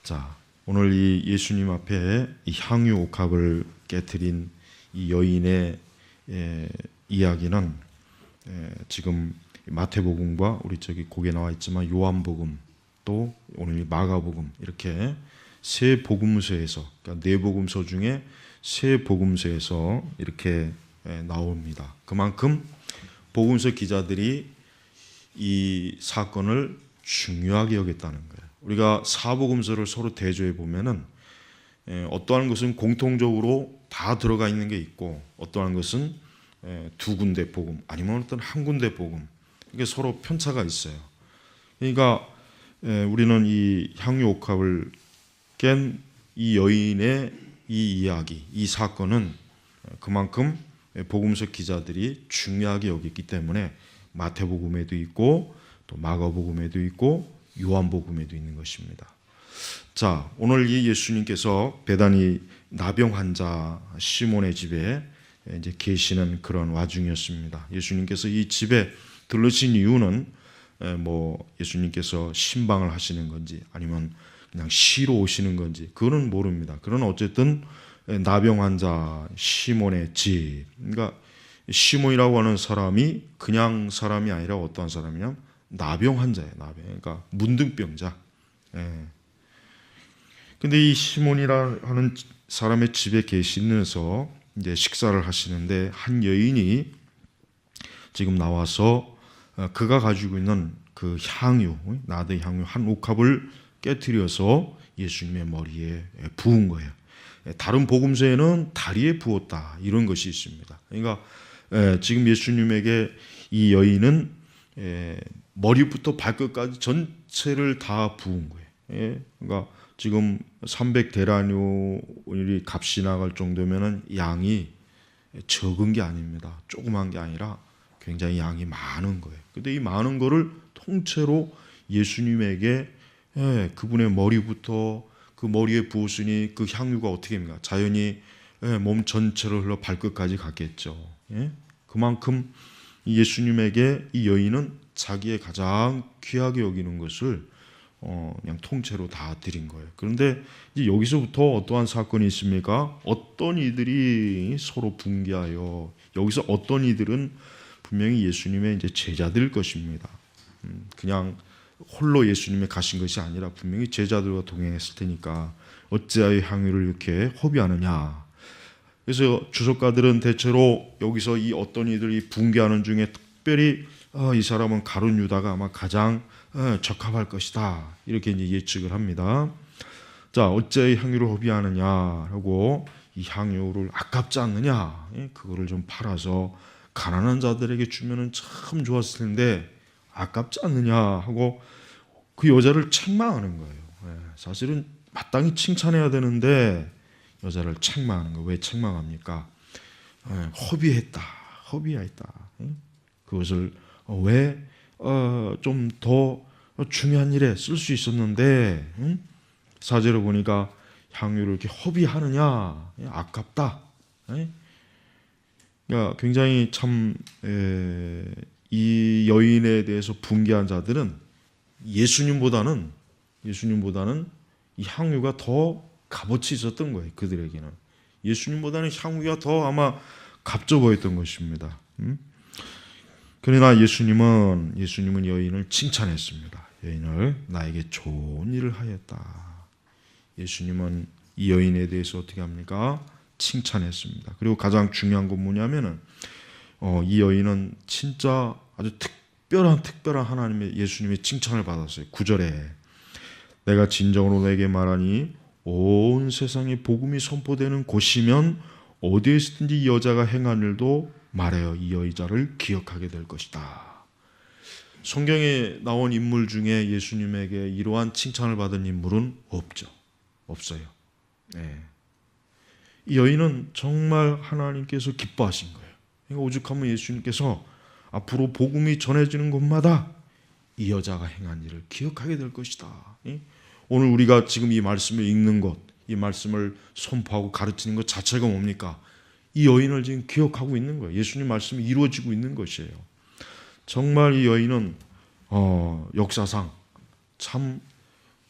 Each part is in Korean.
자, 오늘 이 예수님 앞에 이 향유 옥합을 깨트린 이 여인의 이야기는 지금 마태복음과 우리 저기 곡에 나와 있지만 요한복음 또 오늘 마가복음 이렇게 세 복음서에서, 그러니까 네 복음서 중에 세 복음서에서 이렇게 나옵니다. 그만큼 복음서 기자들이 이 사건을 중요하게 여겼다는 거예요. 우리가 사복음서를 서로 대조해 보면은 어떠한 것은 공통적으로 다 들어가 있는 게 있고, 어떠한 것은 두 군데 복음 아니면 어떤 한 군데 복음, 이게 서로 편차가 있어요. 그러니까 우리는 이 향유 옥합을 깬 이 여인의 이 이야기, 이 사건은 그만큼 복음서 기자들이 중요하게 여겼기 때문에 마태복음에도 있고 또 마가복음에도 있고 요한복음에도 있는 것입니다. 자, 오늘 이 예수님께서 베다니 나병 환자 시몬의 집에 이제 계시는 그런 와중이었습니다. 예수님께서 이 집에 들르신 이유는 예수님께서 신방을 하시는 건지 아니면 그냥 쉬러 오시는 건지 그거는 모릅니다. 그러나 어쨌든 나병 환자 시몬의 집, 그러니까 시몬이라고 하는 사람이 그냥 사람이 아니라 어떠한 사람이냐? 나병 환자예요. 나병. 그러니까 문둥병자. 근데 이 시몬이라 하는 사람의 집에 계시면서 이제 식사를 하시는데 한 여인이 지금 나와서 그가 가지고 있는 그 향유, 나드 향유 한 옥합을 깨트려서 예수님의 머리에 부은 거예요. 다른 복음서에는 다리에 부었다 이런 것이 있습니다. 그러니까 지금 예수님에게 이 여인은 머리부터 발끝까지 전체를 다 부은 거예요. 그러니까 지금 300데나리온이 값이 나갈 정도면은 양이 적은 게 아닙니다. 조그만 게 아니라 굉장히 양이 많은 거예요. 근데 이 많은 거를 통째로 예수님에게 그분의 머리부터 그 머리에 부었으니 그 향유가 어떻게 됩니까? 자연히 몸 전체를 흘러 발끝까지 갔겠죠. 그만큼 예수님에게 이 여인은 자기의 가장 귀하게 여기는 것을 그냥 통째로 다 드린 거예요. 그런데 이제 여기서부터 어떠한 사건이 있습니까? 어떤 이들이 서로 붕괴하여, 여기서 어떤 이들은 분명히 예수님의 이제 제자들일 것입니다. 그냥 홀로 예수님이 가신 것이 아니라 분명히 제자들과 동행했을 테니까 어찌하여 향유를 이렇게 허비하느냐. 그래서 주석가들은 대체로 여기서 이 어떤 이들이 붕괴하는 중에 특별히 이 사람은 가룟 유다가 아마 가장 적합할 것이다 이렇게 이제 예측을 합니다. 자, 어찌하여 향유를 허비하느냐라고, 이 향유를 아깝지 않느냐, 그거를 좀 팔아서 가난한 자들에게 주면은 참 좋았을 텐데 아깝지 않느냐 하고 그 여자를 책망하는 거예요. 사실은 마땅히 칭찬해야 되는데 여자를 책망하는 거예요. 왜 책망합니까? 허비했다. 그것을 왜 좀 더 중요한 일에 쓸 수 있었는데 4절에 보니까 향유를 이렇게 허비하느냐, 아깝다. 그러니까 굉장히 참 이 여인에 대해서 붕괴한 자들은 예수님보다는 이 향유가 더 값어치 있었던 거예요. 그들에게는 예수님보다는 향유가 더 아마 값져 보였던 것입니다. 그러나 예수님은 여인을 칭찬했습니다. 여인을 나에게 좋은 일을 하였다. 예수님은 이 여인에 대해서 어떻게 합니까? 칭찬했습니다. 그리고 가장 중요한 건 뭐냐면은 이 여인은 진짜 아주 특별한 하나님의, 예수님의 칭찬을 받았어요. 9절에 내가 진정으로 너에게 말하니 온 세상에 복음이 선포되는 곳이면 어디에 있든지 이 여자가 행한 일도 말하여 이 여자를 기억하게 될 것이다. 성경에 나온 인물 중에 예수님에게 이러한 칭찬을 받은 인물은 없어요. 이 여인은 정말 하나님께서 기뻐하신 거예요. 그러니까 오죽하면 예수님께서 앞으로 복음이 전해지는 곳마다 이 여자가 행한 일을 기억하게 될 것이다. 오늘 우리가 지금 이 말씀을 읽는 것, 이 말씀을 선포하고 가르치는 것 자체가 뭡니까? 이 여인을 지금 기억하고 있는 거예요. 예수님 말씀이 이루어지고 있는 것이에요. 정말 이 여인은 역사상 참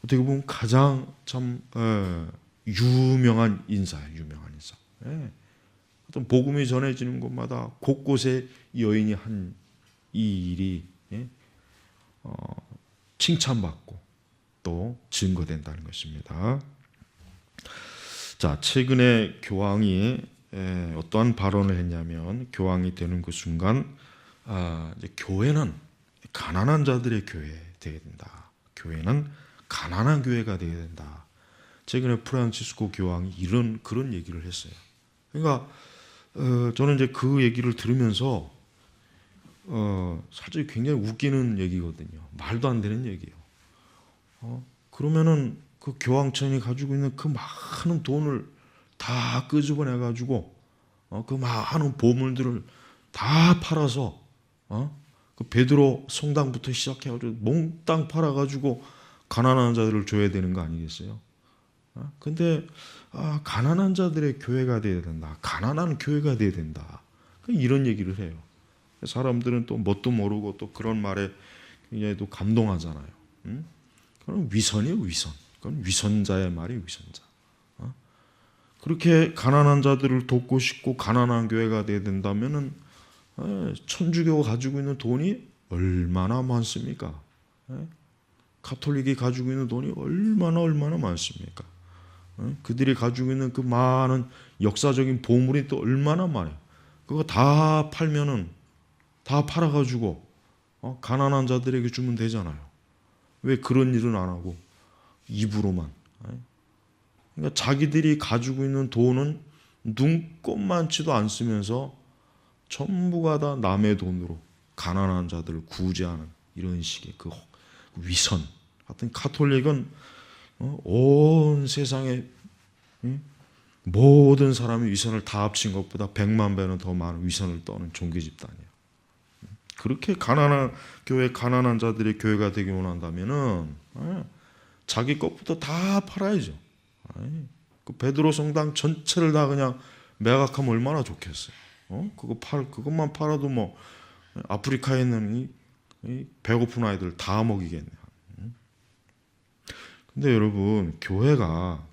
어떻게 보면 가장 참 유명한 인사예요. 유명한 인사. 예. 어떤 복음이 전해지는 곳마다 곳곳에 여인이 한 이 일이 칭찬받고 또 증거된다는 것입니다. 자, 최근에 교황이 어떠한 발언을 했냐면, 교황이 되는 그 순간 이제 교회는 가난한 자들의 교회 되어야 된다. 교회는 가난한 교회가 되어야 된다. 최근에 프란치스코 교황이 그런 얘기를 했어요. 그러니까 저는 이제 그 얘기를 들으면서 사실 굉장히 웃기는 얘기거든요. 말도 안 되는 얘기예요. 그러면은 그 교황청이 가지고 있는 그 많은 돈을 다 끄집어내 가지고 그 많은 보물들을 다 팔아서 그 베드로 성당부터 시작해가지고 몽땅 팔아가지고 가난한 자들을 줘야 되는 거 아니겠어요? 근데 가난한 자들의 교회가 돼야 된다. 가난한 교회가 돼야 된다. 이런 얘기를 해요. 사람들은 또 뭣도 모르고 또 그런 말에 굉장히 또 감동하잖아요. 그건 위선이에요, 위선. 그건 위선자의 말이 위선자. 그렇게 가난한 자들을 돕고 싶고 가난한 교회가 돼야 된다면은 천주교가 가지고 있는 돈이 얼마나 많습니까? 가톨릭이 가지고 있는 돈이 얼마나 많습니까? 그들이 가지고 있는 그 많은 역사적인 보물이 또 얼마나 많아요. 그거 다 팔면은 다 팔아가지고 가난한 자들에게 주면 되잖아요. 왜 그런 일은 안 하고 입으로만? 그러니까 자기들이 가지고 있는 돈은 눈꼽만치도 안 쓰면서 전부가 다 남의 돈으로 가난한 자들을 구제하는 이런 식의 그 위선. 하여튼 가톨릭은 온 세상에 모든 사람이 위선을 다 합친 것보다 100만 배는 더 많은 위선을 떠는 종교 집단이에요. 그렇게 가난한 교회, 가난한 자들의 교회가 되기 원한다면은 자기 것부터 다 팔아야죠. 그 베드로 성당 전체를 다 그냥 매각하면 얼마나 좋겠어요. 그것만 팔아도 뭐 아프리카에 있는 이 배고픈 아이들 다 먹이겠네요. 근데 여러분, 교회가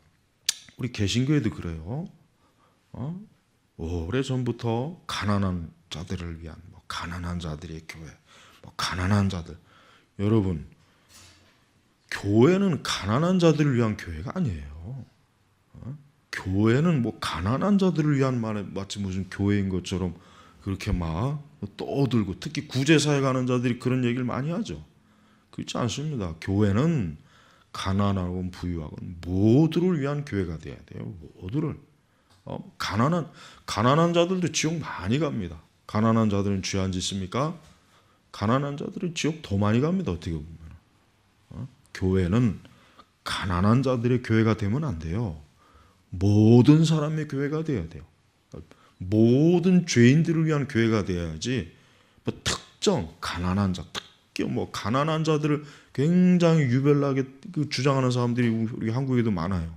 우리 개신교회도 그래요. 오래 전부터 가난한 자들을 위한 가난한 자들의 교회, 가난한 자들. 여러분, 교회는 가난한 자들을 위한 교회가 아니에요. 교회는 가난한 자들을 위한 말에 마치 무슨 교회인 것처럼 그렇게 막 떠들고, 특히 구제사에 가는 자들이 그런 얘기를 많이 하죠. 그렇지 않습니다. 교회는 가난하고 부유하고 모두를 위한 교회가 돼야 돼요. 모두를. 가난한 자들도 지옥 많이 갑니다. 가난한 자들은 죄 안 짓습니까? 가난한 자들은 지옥 더 많이 갑니다. 어떻게 보면. 교회는 가난한 자들의 교회가 되면 안 돼요. 모든 사람의 교회가 돼야 돼요. 모든 죄인들을 위한 교회가 돼야지. 특정 가난한 자, 특히 가난한 자들을 굉장히 유별나게 주장하는 사람들이 우리 한국에도 많아요.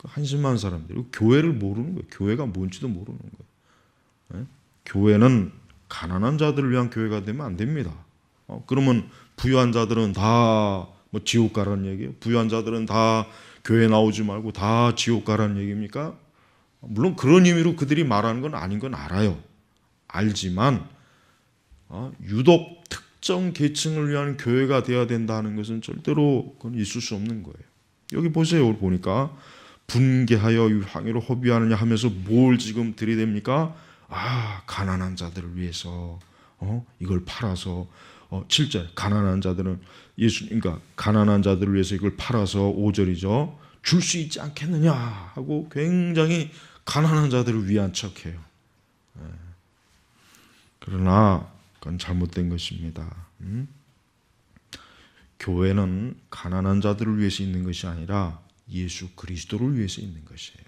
한심한 사람들. 교회를 모르는 거예요. 교회가 뭔지도 모르는 거예요. 교회는 가난한 자들을 위한 교회가 되면 안 됩니다. 그러면 부유한 자들은 다 지옥 가라는 얘기예요? 부유한 자들은 다 교회 나오지 말고 다 지옥 가라는 얘기입니까? 물론 그런 의미로 그들이 말하는 건 아닌 건 알아요. 알지만 유독 특정 계층을 위한 교회가 되어야 된다는 것은 절대로 그건 있을 수 없는 거예요. 여기 보세요. 보니까 분개하여 향유를 허비하느냐 하면서 뭘 지금 들이댑니까? 가난한 자들을 위해서 이걸 팔아서 7절 가난한 자들은 그러니까 가난한 자들을 위해서 이걸 팔아서 5절이죠. 줄 수 있지 않겠느냐 하고 굉장히 가난한 자들을 위한 척해요. 그러나 그건 잘못된 것입니다. 교회는 가난한 자들을 위해서 있는 것이 아니라 예수 그리스도를 위해서 있는 것이에요.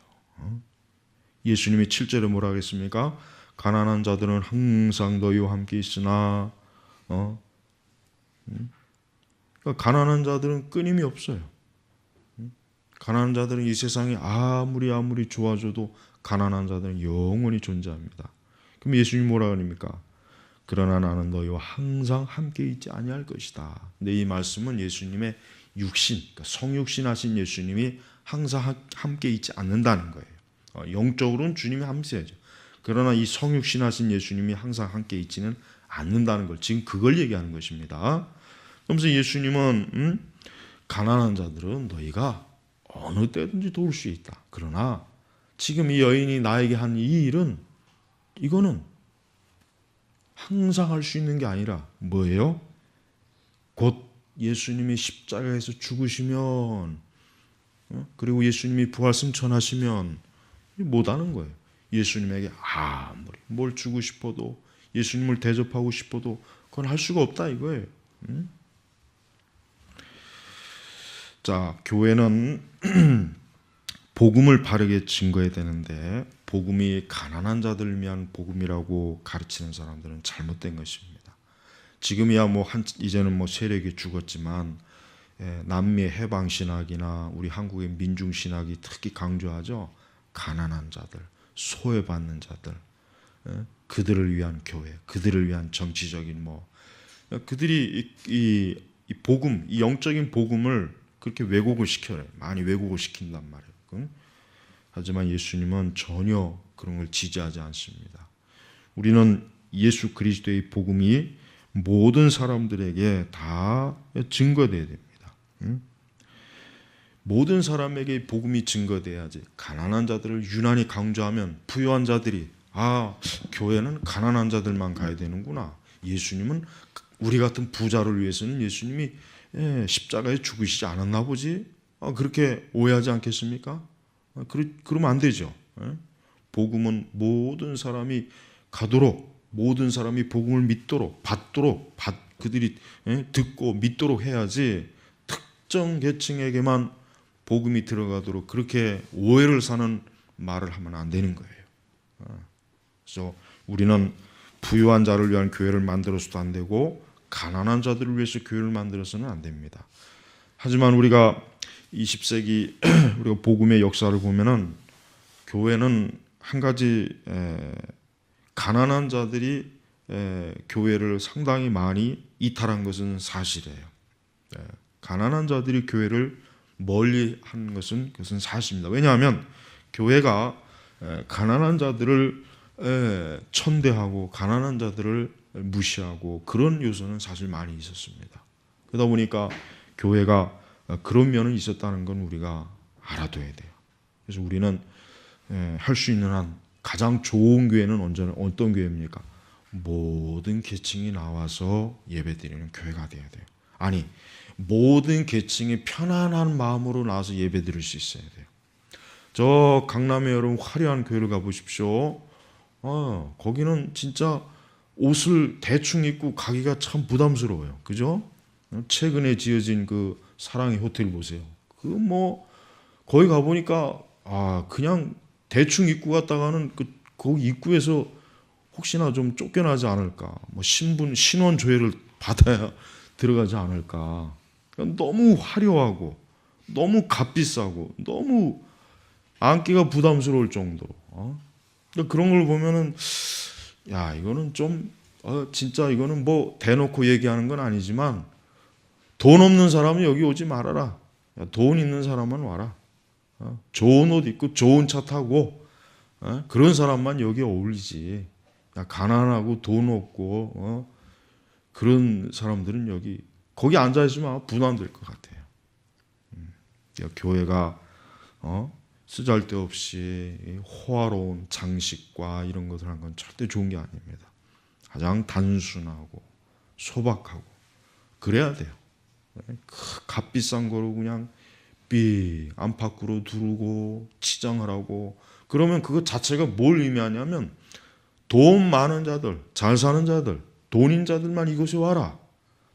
예수님이 7절에 뭐라 하겠습니까? 가난한 자들은 항상 너희와 함께 있으나 그러니까 가난한 자들은 끊임이 없어요. 가난한 자들은 이 세상이 아무리 좋아져도 가난한 자들은 영원히 존재합니다. 그럼 예수님이 뭐라 그럽니까? 그러나 나는 너희와 항상 함께 있지 아니할 것이다. 근데 이 말씀은 예수님의 육신, 그러니까 성육신 하신 예수님이 항상 함께 있지 않는다는 거예요. 영적으로는 주님이 함께하죠. 그러나 이 성육신 하신 예수님이 항상 함께 있지는 않는다는 걸, 지금 그걸 얘기하는 것입니다. 그러면서 예수님은 가난한 자들은 너희가 어느 때든지 도울 수 있다. 그러나 지금 이 여인이 나에게 한 이 일은, 이거는 항상 할 수 있는 게 아니라 뭐예요? 곧 예수님이 십자가에서 죽으시면, 그리고 예수님이 부활 승천하시면 못하는 거예요. 예수님에게 아무리 뭘 주고 싶어도, 예수님을 대접하고 싶어도 그건 할 수가 없다 이거예요. 자, 교회는 복음을 바르게 증거해야 되는데, 복음이 가난한 자들을 위한 복음이라고 가르치는 사람들은 잘못된 것입니다. 지금이야 이제는 세력이 죽었지만, 남미의 해방 신학이나 우리 한국의 민중 신학이 특히 강조하죠. 가난한 자들, 소외받는 자들, 그들을 위한 교회, 그들을 위한 정치적인 그들이 이 복음, 이 영적인 복음을 그렇게 왜곡을 시켜요. 많이 왜곡을 시킨단 말이에요. 하지만 예수님은 전혀 그런 걸 지지하지 않습니다. 우리는 예수 그리스도의 복음이 모든 사람들에게 다 증거돼야 됩니다. 모든 사람에게 복음이 증거돼야지. 가난한 자들을 유난히 강조하면 부유한 자들이 교회는 가난한 자들만 가야 되는구나. 예수님은 우리 같은 부자를 위해서는 예수님이 십자가에 죽으시지 않았나 보지? 그렇게 오해하지 않겠습니까? 그러면 안 되죠. 복음은 모든 사람이 가도록, 모든 사람이 복음을 믿도록, 받도록, 그들이 듣고 믿도록 해야지, 특정 계층에게만 복음이 들어가도록 그렇게 오해를 사는 말을 하면 안 되는 거예요. 그래서 우리는 부유한 자를 위한 교회를 만들어서도 안 되고, 가난한 자들을 위해서 교회를 만들어서는 안 됩니다. 하지만 우리가 20세기 우리가 복음의 역사를 보면은, 교회는 한 가지, 가난한 자들이 교회를 상당히 많이 이탈한 것은 사실이에요. 가난한 자들이 교회를 멀리 하는 것은 그것은 사실입니다. 왜냐하면 교회가 가난한 자들을 천대하고 가난한 자들을 무시하고 그런 요소는 사실 많이 있었습니다. 그러다 보니까 교회가 그런 면은 있었다는 건 우리가 알아둬야 돼요. 그래서 우리는 할 수 있는 한 가장 좋은 교회는 어떤 교회입니까? 모든 계층이 나와서 예배드리는 교회가 돼야 돼요. 아니, 모든 계층이 편안한 마음으로 나와서 예배드릴 수 있어야 돼요. 저 강남에 여러분 화려한 교회를 가보십시오. 거기는 진짜 옷을 대충 입고 가기가 참 부담스러워요. 그죠? 최근에 지어진 그 사랑의 호텔 보세요. 거기 가보니까 그냥 대충 입고 갔다가는 거기 입구에서 혹시나 좀 쫓겨나지 않을까, 신원 조회를 받아야 들어가지 않을까. 너무 화려하고 너무 값비싸고 너무 앉기가 부담스러울 정도로. 그런 걸 보면은 이거는 좀 진짜 이거는 대놓고 얘기하는 건 아니지만, 돈 없는 사람은 여기 오지 말아라. 돈 있는 사람만 와라. 좋은 옷 입고 좋은 차 타고 그런 사람만 여기 어울리지. 가난하고 돈 없고 그런 사람들은 거기 앉아 있으면 부담될 것 같아요. 교회가 쓰잘데없이 호화로운 장식과 이런 것을 한 건 절대 좋은 게 아닙니다. 가장 단순하고 소박하고 그래야 돼요. 값비싼 거로 그냥 안팎으로 두르고 치장을 하고 그러면 그것 자체가 뭘 의미하냐면, 돈 많은 자들, 잘 사는 자들, 돈인 자들만 이곳에 와라.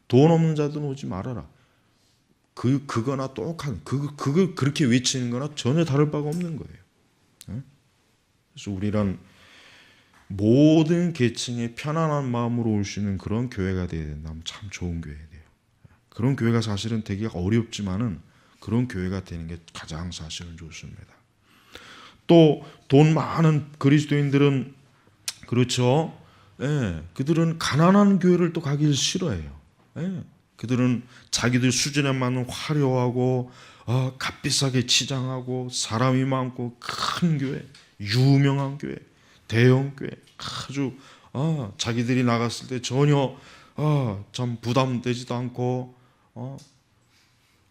돈 없는 자들은 오지 말아라. 그거나 똑같은, 그거 그렇게 외치는 거나 전혀 다를 바가 없는 거예요. 그래서 우리는 모든 계층에 편안한 마음으로 올 수 있는 그런 교회가 되어야 된다면 참 좋은 교회가 돼요. 그런 교회가 사실은 되게 어렵지만은 그런 교회가 되는 게 가장 사실은 좋습니다. 또 돈 많은 그리스도인들은 그렇죠. 예, 그들은 가난한 교회를 또 가기를 싫어해요. 예, 그들은 자기들 수준에 맞는 화려하고 값비싸게 치장하고 사람이 많고 큰 교회, 유명한 교회, 대형 교회, 아주 자기들이 나갔을 때 전혀 참 부담되지도 않고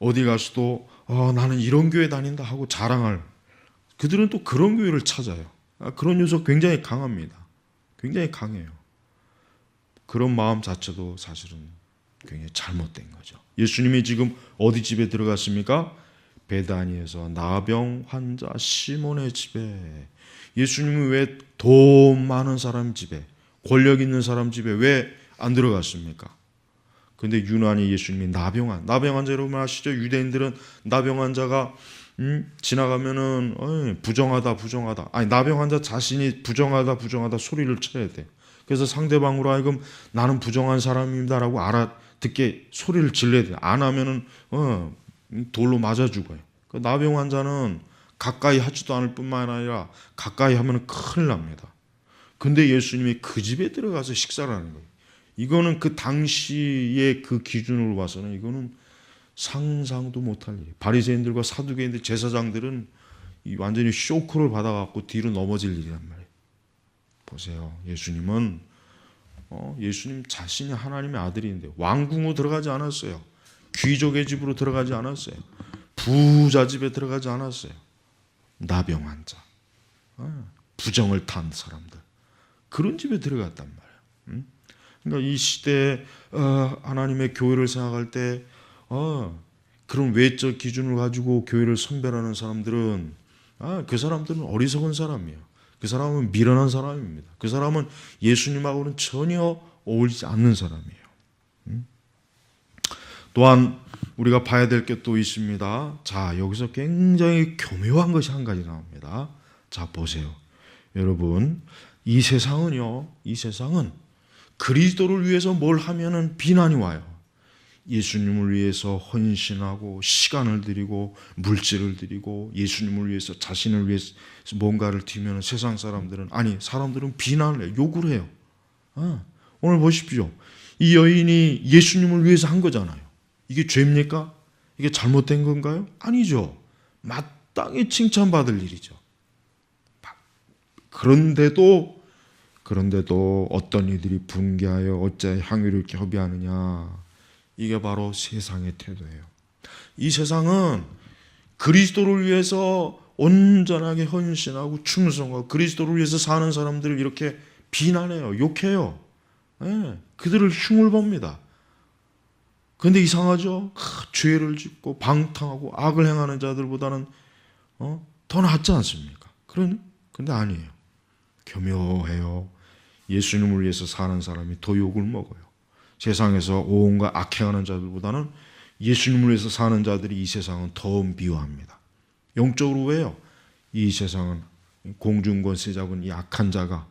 어디 가서도 나는 이런 교회 다닌다 하고 자랑할, 그들은 또 그런 교회를 찾아요. 그런 요소 굉장히 강합니다. 굉장히 강해요. 그런 마음 자체도 사실은 굉장히 잘못된 거죠. 예수님이 지금 어디 집에 들어갔습니까? 베다니에서 나병 환자 시몬의 집에. 예수님은 왜 돈 많은 사람 집에, 권력 있는 사람 집에 왜 안 들어갔습니까? 근데 유난히 예수님이 나병 환자 여러분 아시죠? 유대인들은 나병 환자가 지나가면은 부정하다. 아니 나병 환자 자신이 부정하다 소리를 쳐야 돼. 그래서 상대방으로 하여금 나는 부정한 사람입니다라고 알아듣게 소리를 질러야 돼. 안 하면은 돌로 맞아 죽어요. 그 나병 환자는 가까이 하지도 않을 뿐만 아니라 가까이 하면은 큰일 납니다. 근데 예수님이 그 집에 들어가서 식사를 하는 거예요. 이거는 그 당시의 그 기준으로 봐서는 이거는 상상도 못할 일이에요. 바리새인들과 사두개인들, 제사장들은 완전히 쇼크를 받아갖고 뒤로 넘어질 일이란 말이에요. 보세요. 예수님은 예수님 자신이 하나님의 아들인데 왕궁으로 들어가지 않았어요. 귀족의 집으로 들어가지 않았어요. 부자 집에 들어가지 않았어요. 나병 환자, 부정을 탄 사람들, 그런 집에 들어갔단 말이에요. 그러니까 이 시대에 하나님의 교회를 생각할 때 그런 외적 기준을 가지고 교회를 선별하는 사람들은 그 사람들은 어리석은 사람이에요. 그 사람은 미련한 사람입니다. 그 사람은 예수님하고는 전혀 어울리지 않는 사람이에요. 또한 우리가 봐야 될 게 또 있습니다. 자, 여기서 굉장히 교묘한 것이 한 가지 나옵니다. 자, 보세요. 여러분, 이 세상은 그리스도를 위해서 뭘 하면은 비난이 와요. 예수님을 위해서 헌신하고 시간을 드리고 물질을 드리고 예수님을 위해서 자신을 위해서 뭔가를 드리면 세상 사람들은 비난을 해요. 욕을 해요. 오늘 보십시오. 이 여인이 예수님을 위해서 한 거잖아요. 이게 죄입니까? 이게 잘못된 건가요? 아니죠. 마땅히 칭찬받을 일이죠. 그런데도 어떤 이들이 분개하여 어찌 향유를 이렇게 허비하느냐. 이게 바로 세상의 태도예요. 이 세상은 그리스도를 위해서 온전하게 헌신하고 충성하고 그리스도를 위해서 사는 사람들을 이렇게 비난해요. 욕해요. 그들을 흉을 봅니다. 그런데 이상하죠? 죄를 짓고 방탕하고 악을 행하는 자들보다는 더 낫지 않습니까? 그런데 아니에요. 교묘해요. 예수님을 위해서 사는 사람이 더 욕을 먹어요. 세상에서 온갖 악행하는 자들보다는 예수님을 위해서 사는 자들이 이 세상은 더 미워합니다. 영적으로 왜요? 이 세상은 공중권세 잡은 이 악한 자가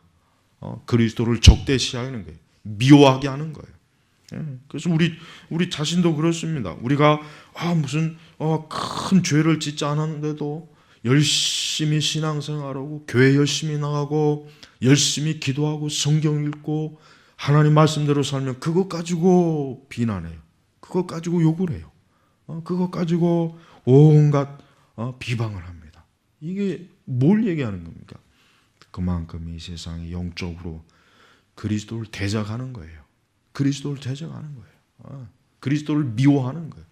그리스도를 적대시하는 거예요. 미워하게 하는 거예요. 그래서 우리 자신도 그렇습니다. 우리가 무슨 큰 죄를 짓지 않았는데도 열심히 신앙생활하고 교회 열심히 나가고 열심히 기도하고 성경 읽고 하나님 말씀대로 살면 그것 가지고 비난해요. 그것 가지고 욕을 해요. 그것 가지고 온갖 비방을 합니다. 이게 뭘 얘기하는 겁니까? 그만큼 이 세상이 영적으로 그리스도를 대적하는 거예요. 그리스도를 대적하는 거예요. 그리스도를 미워하는 거예요.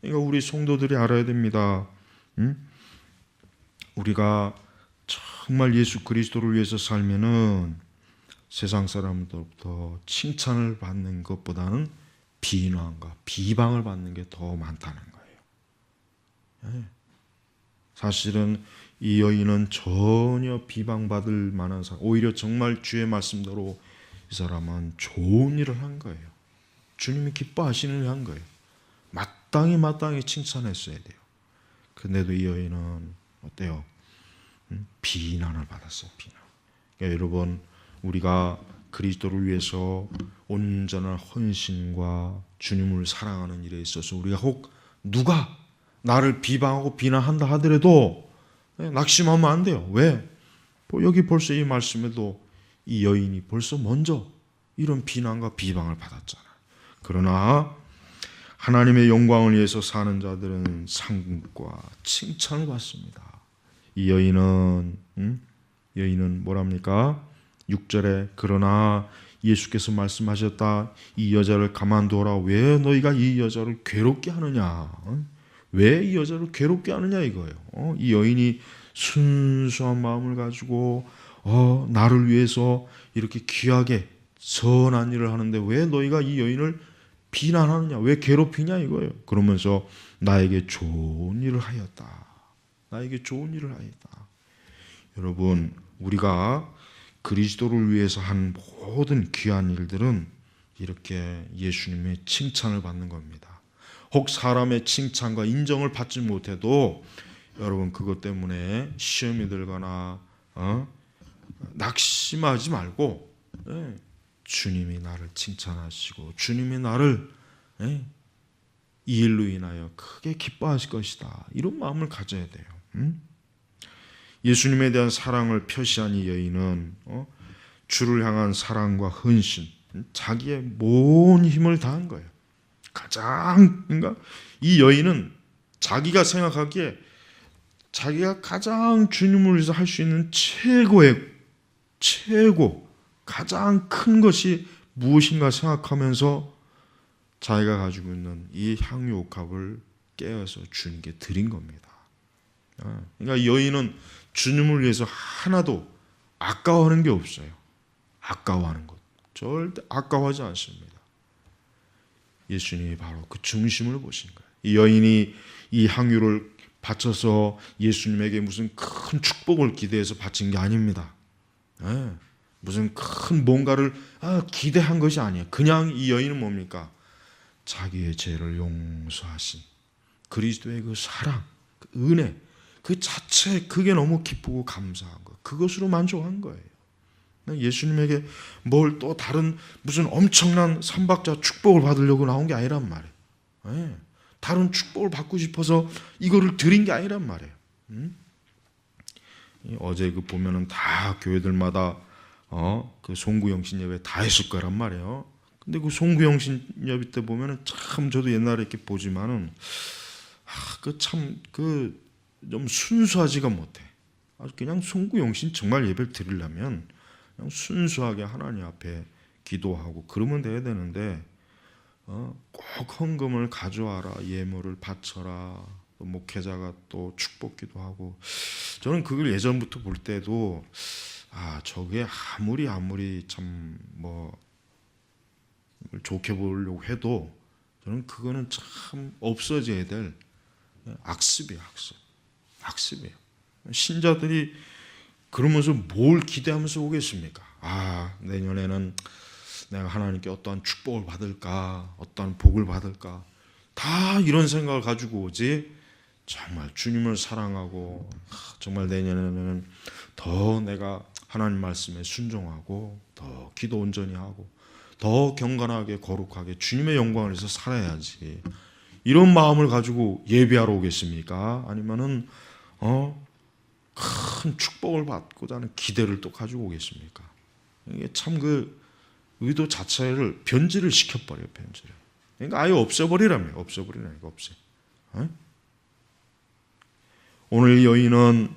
그러니까 우리 성도들이 알아야 됩니다. 우리가 정말 예수 그리스도를 위해서 살면은 세상 사람들로부터 칭찬을 받는 것보다는 비난과 비방을 받는 게 더 많다는 거예요. 사실은 이 여인은 전혀 비방받을 만한 사람, 오히려 정말 주의 말씀대로 이 사람은 좋은 일을 한 거예요. 주님이 기뻐하시는 일을 한 거예요. 마땅히 칭찬했어야 돼요. 근데도 이 여인은 어때요? 비난을 받았어요. 비난. 그러니까 여러분, 우리가 그리스도를 위해서 온전한 헌신과 주님을 사랑하는 일에 있어서 우리가 혹 누가 나를 비방하고 비난한다 하더라도 낙심하면 안 돼요. 왜? 여기 벌써 이 말씀에도 이 여인이 벌써 먼저 이런 비난과 비방을 받았잖아요. 그러나 하나님의 영광을 위해서 사는 자들은 상급과 칭찬을 받습니다. 이 여인은 뭐랍니까? 6절에 그러나 예수께서 말씀하셨다. 이 여자를 가만두어라. 왜 너희가 이 여자를 괴롭게 하느냐? 왜 이 여자를 괴롭게 하느냐 이거예요. 이 여인이 순수한 마음을 가지고 나를 위해서 이렇게 귀하게 선한 일을 하는데 왜 너희가 이 여인을 비난하느냐? 왜 괴롭히냐 이거예요. 그러면서 나에게 좋은 일을 하였다. 나에게 좋은 일을 하였다. 여러분, 우리가 그리스도를 위해서 한 모든 귀한 일들은 이렇게 예수님의 칭찬을 받는 겁니다. 혹 사람의 칭찬과 인정을 받지 못해도 여러분 그것 때문에 시험이 들거나 낙심하지 말고 주님이 나를 칭찬하시고 주님이 나를 이 일로 인하여 크게 기뻐하실 것이다. 이런 마음을 가져야 돼요. 예수님에 대한 사랑을 표시한 이 여인은 주를 향한 사랑과 헌신, 자기의 모든 힘을 다한 거예요. 그러니까 이 여인은 자기가 생각하기에 자기가 가장 주님을 위해서 할 수 있는 가장 큰 것이 무엇인가 생각하면서 자기가 가지고 있는 이 향유 옥합을 깨어서 주님께 드린 겁니다. 그러니까 이 여인은 주님을 위해서 하나도 아까워하는 게 없어요. 아까워하는 것 절대 아까워하지 않습니다. 예수님이 바로 그 중심을 보신 거예요. 이 여인이 이 향유를 바쳐서 예수님에게 무슨 큰 축복을 기대해서 바친 게 아닙니다. 무슨 큰 뭔가를 기대한 것이 아니에요. 그냥 이 여인은 뭡니까? 자기의 죄를 용서하신 그리스도의 그 사랑, 그 은혜, 그 자체 그게 너무 기쁘고 감사한 거. 그것으로 만족한 거예요. 예수님에게 뭘 또 다른 무슨 엄청난 삼박자 축복을 받으려고 나온 게 아니란 말이에요. 다른 축복을 받고 싶어서 이거를 드린 게 아니란 말이에요. 어제 그 보면은 다 교회들마다 그 송구영신 예배 다 했을 거란 말이에요. 근데 그 송구영신 예배 때 보면은 참 저도 옛날에 이렇게 보지만은 좀 순수하지가 못해. 그냥 송구영신 정말 예배를 드리려면 그냥 순수하게 하나님 앞에 기도하고 그러면 돼야 되는데 꼭 헌금을 가져와라, 예물을 바쳐라, 또 목회자가 또 축복기도 하고. 저는 그걸 예전부터 볼 때도 저게 아무리 참 좋게 보려고 해도 저는 그거는 참 없어져야 될 악습이에요. 악습이에요. 신자들이 그러면서 뭘 기대하면서 오겠습니까? 내년에는 내가 하나님께 어떠한 축복을 받을까, 어떠한 복을 받을까, 다 이런 생각을 가지고 오지. 정말 주님을 사랑하고 정말 내년에는 더 내가 하나님 말씀에 순종하고 더 기도 온전히 하고 더 경건하게 거룩하게 주님의 영광을 위해서 살아야지. 이런 마음을 가지고 예배하러 오겠습니까? 아니면은 큰 축복을 받고자 하는 기대를 또 가지고 오겠습니까? 이게 참 그 의도 자체를 변질을 시켜버려요. 변질을. 그러니까 아예 없애버리라며. 없애버리라니까. 없애. 오늘 여인은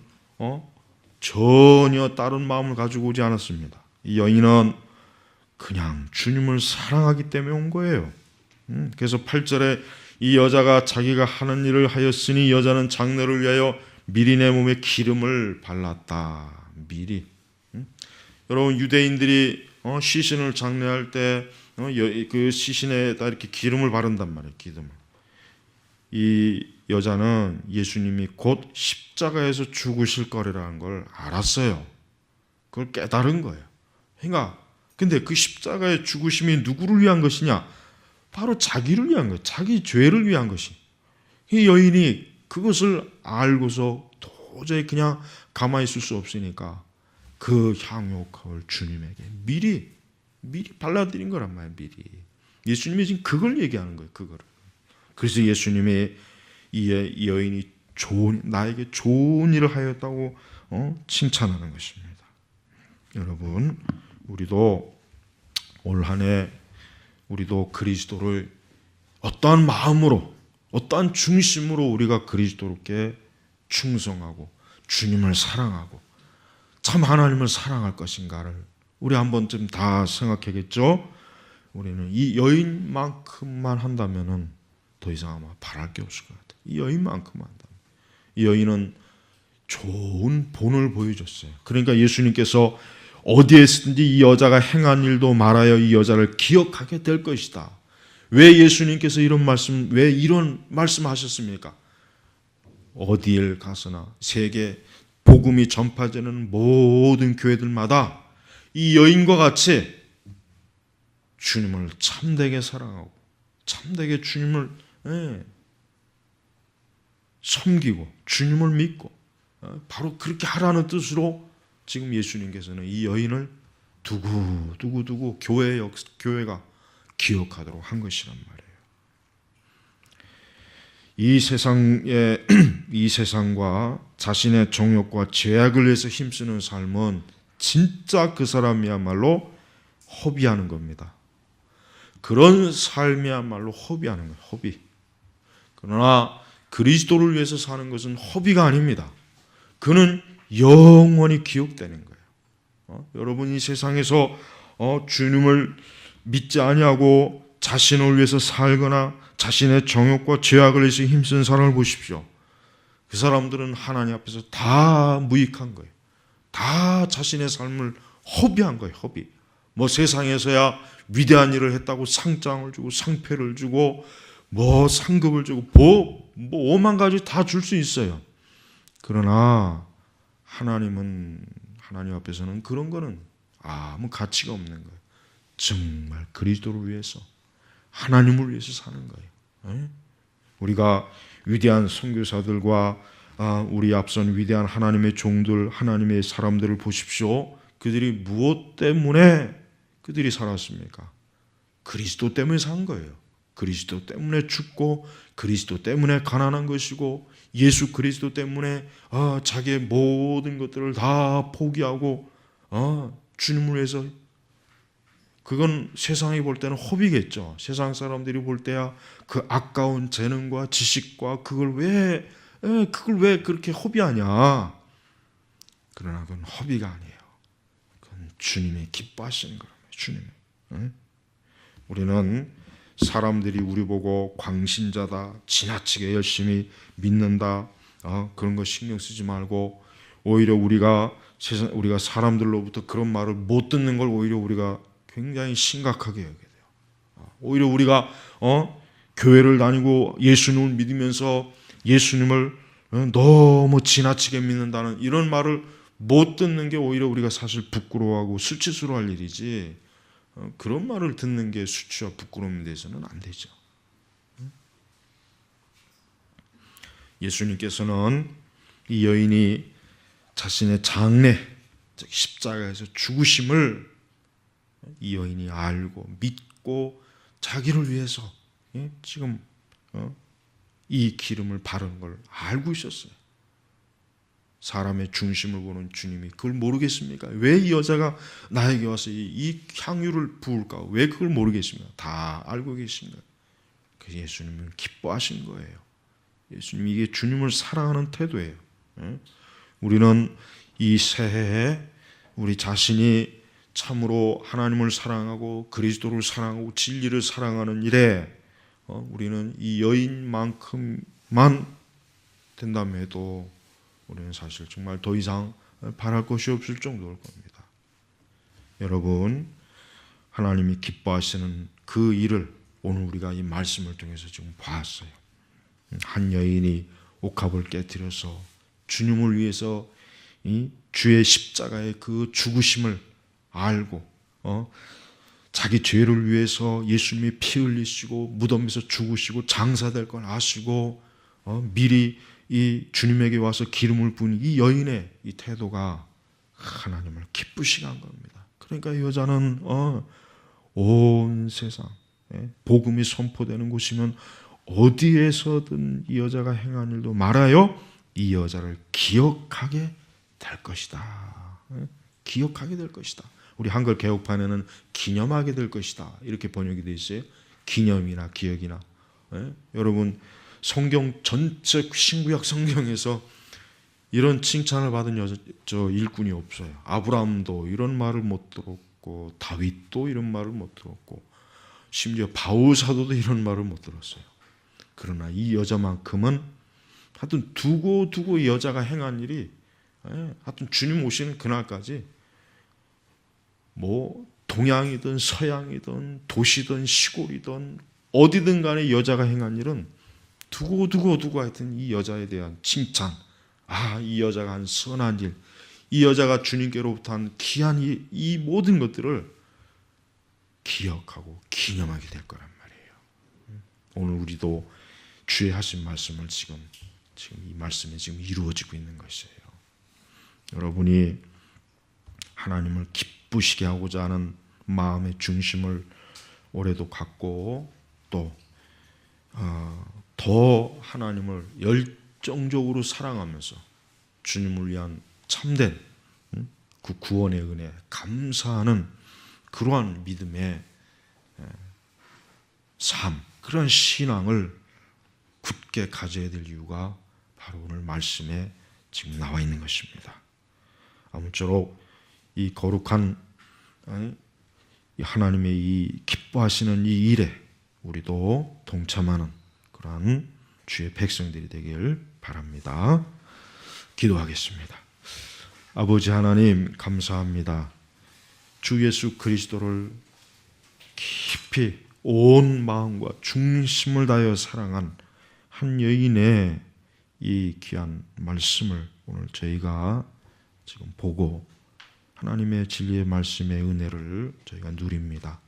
전혀 다른 마음을 가지고 오지 않았습니다. 이 여인은 그냥 주님을 사랑하기 때문에 온 거예요. 그래서 8절에 이 여자가 자기가 하는 일을 하였으니 여자는 장례를 위하여 미리 내 몸에 기름을 발랐다. 미리. 여러분 유대인들이 시신을 장례할 때 그 시신에다 이렇게 기름을 바른단 말이에요. 기름을. 이 여자는 예수님이 곧 십자가에서 죽으실 거라는 걸 알았어요. 그걸 깨달은 거예요. 그러니까 근데 그 십자가의 죽으심이 누구를 위한 것이냐? 바로 자기를 위한 거예요. 자기 죄를 위한 것이. 이 여인이 그것을 알고서 도저히 그냥 가만히 있을 수 없으니까 그 향유옥합을 주님에게 미리 발라드린 거란 말이에요. 미리. 예수님이 지금 그걸 얘기하는 거예요. 그거를. 그래서 예수님이 이 여인이 나에게 좋은 일을 하였다고 칭찬하는 것입니다. 여러분, 우리도 올 한 해 우리도 그리스도를 어떠한 마음으로, 어떠한 중심으로 우리가 그리스도께 충성하고 주님을 사랑하고 참 하나님을 사랑할 것인가를 우리 한 번쯤 다 생각하겠죠? 우리는 이 여인만큼만 한다면은 더 이상 아마 바랄 게 없을 것 같아요. 이 여인만큼만 한다면. 이 여인은 좋은 본을 보여줬어요. 그러니까 예수님께서 어디에서든지 이 여자가 행한 일도 말하여 이 여자를 기억하게 될 것이다. 왜 예수님께서 왜 이런 말씀하셨습니까? 어디에 가서나 세계 복음이 전파되는 모든 교회들마다 이 여인과 같이 주님을 참되게 사랑하고 참되게 주님을 섬기고 주님을 믿고 바로 그렇게 하라는 뜻으로 지금 예수님께서는 이 여인을 두고 교회가 기억하도록 한 것이란 말이에요. 이 세상과 자신의 정욕과 죄악을 위해서 힘쓰는 삶은 진짜 그 사람이야말로 허비하는 겁니다. 그런 삶이야말로 허비하는 거예요. 허비. 그러나 그리스도를 위해서 사는 것은 허비가 아닙니다. 그는 영원히 기억되는 거예요. 여러분 이 세상에서 주님을 믿지 아니하고 자신을 위해서 살거나 자신의 정욕과 죄악을 위해서 힘쓴 사람을 보십시오. 그 사람들은 하나님 앞에서 다 무익한 거예요. 다 자신의 삶을 허비한 거예요. 허비. 뭐 세상에서야 위대한 일을 했다고 상장을 주고 상패를 주고 뭐 상급을 주고 뭐 5만 가지 다 줄 수 있어요. 그러나 하나님 앞에서는 그런 거는 아무 가치가 없는 거예요. 정말 그리스도를 위해서 하나님을 위해서 사는 거예요. 우리가 위대한 선교사들과 우리 앞선 위대한 하나님의 종들, 하나님의 사람들을 보십시오. 그들이 무엇 때문에 그들이 살았습니까? 그리스도 때문에 산 거예요. 그리스도 때문에 죽고 그리스도 때문에 가난한 것이고 예수 그리스도 때문에 자기의 모든 것들을 다 포기하고 주님을 위해서. 그건 세상이 볼 때는 허비겠죠. 세상 사람들이 볼 때야 그 아까운 재능과 지식과 그걸 왜 그렇게 허비하냐. 그러나 그건 허비가 아니에요. 그건 주님이 기뻐하시는 거라고요. 주님이. 우리는 사람들이 우리 보고 광신자다, 지나치게 열심히 믿는다, 그런 거 신경 쓰지 말고 오히려 우리가 사람들로부터 그런 말을 못 듣는 걸 오히려 우리가 굉장히 심각하게 여겨야 돼요. 오히려 우리가 교회를 다니고 예수님을 믿으면서 예수님을 너무 지나치게 믿는다는 이런 말을 못 듣는 게 오히려 우리가 사실 부끄러워하고 수치스러워할 일이지, 그런 말을 듣는 게 수치와 부끄러움에 대해서는 안 되죠. 예수님께서는 이 여인이 자신의 장래, 즉 십자가에서 죽으심을 이 여인이 알고 믿고 자기를 위해서 지금 이 기름을 바르는 걸 알고 있었어요. 사람의 중심을 보는 주님이 그걸 모르겠습니까? 왜 이 여자가 나에게 와서 이 향유를 부을까? 왜 그걸 모르겠습니까? 다 알고 계신 거예요. 그래서 예수님은 기뻐하신 거예요. 예수님이 이게 주님을 사랑하는 태도예요. 우리는 이 새해에 우리 자신이 참으로 하나님을 사랑하고 그리스도를 사랑하고 진리를 사랑하는 일에 우리는 이 여인만큼만 된다면 해도 우리는 사실 정말 더 이상 바랄 것이 없을 정도일 겁니다. 여러분, 하나님이 기뻐하시는 그 일을 오늘 우리가 이 말씀을 통해서 지금 봤어요. 한 여인이 옥합을 깨뜨려서 주님을 위해서 이 주의 십자가의 그 죽으심을 알고 자기 죄를 위해서 예수님이 피 흘리시고 무덤에서 죽으시고 장사될 걸 아시고 미리 이 주님에게 와서 기름을 부은 이 여인의 이 태도가 하나님을 기쁘시게 한 겁니다. 그러니까 이 여자는 온 세상 복음이 선포되는 곳이면 어디에서든 이 여자가 행한 일도 말하여 이 여자를 기억하게 될 것이다. 기억하게 될 것이다. 우리 한글 개혁판에는 기념하게 될 것이다 이렇게 번역이 되어 있어요. 기념이나 기억이나. 예? 여러분 성경 전체 신구약 성경에서 이런 칭찬을 받은 저 일꾼이 없어요. 아브라함도 이런 말을 못 들었고 다윗도 이런 말을 못 들었고 심지어 바울 사도도 이런 말을 못 들었어요. 그러나 이 여자만큼은 하여튼 두고 이 여자가 행한 일이 하여튼 주님 오시는 그날까지 뭐 동양이든 서양이든 도시든 시골이든 어디든 간에 여자가 행한 일은 두고 하여튼 이 여자에 대한 칭찬, 이 여자가 한 선한 일, 이 여자가 주님께로부터 한 귀한 이 모든 것들을 기억하고 기념하게 될 거란 말이에요. 오늘 우리도 주의 하신 말씀을 지금 이 말씀이 지금 이루어지고 있는 것이에요. 여러분이 하나님을 기쁘시게 하고자 하는 마음의 중심을 올해도 갖고 또 더 하나님을 열정적으로 사랑하면서 주님을 위한 참된 그 구원의 은혜 감사하는 그러한 믿음의 삶, 그런 신앙을 굳게 가져야 될 이유가 바로 오늘 말씀에 지금 나와 있는 것입니다. 아무쪼록 이 거룩한 하나님의 이 기뻐하시는 이 일에 우리도 동참하는 그러한 주의 백성들이 되길 바랍니다. 기도하겠습니다. 아버지 하나님 감사합니다. 주 예수 그리스도를 깊이 온 마음과 중심을 다하여 사랑한 한 여인의 이 귀한 말씀을 오늘 저희가 지금 보고 하나님의 진리의 말씀의 은혜를 저희가 누립니다.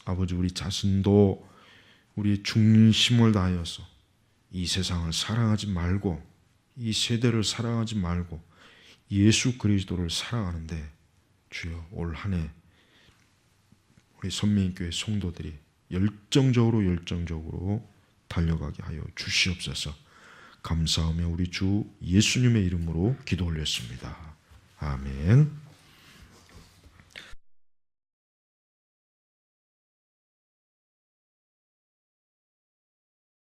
아버지 우리 자신도 우리 중심을 다하여서 이 세상을 사랑하지 말고 이 세대를 사랑하지 말고 예수 그리스도를 사랑하는데 주여 올 한 해 우리 선민교회 성도들이 열정적으로 달려가게 하여 주시옵소서. 감사하며 우리 주 예수님의 이름으로 기도 올렸습니다. 아멘.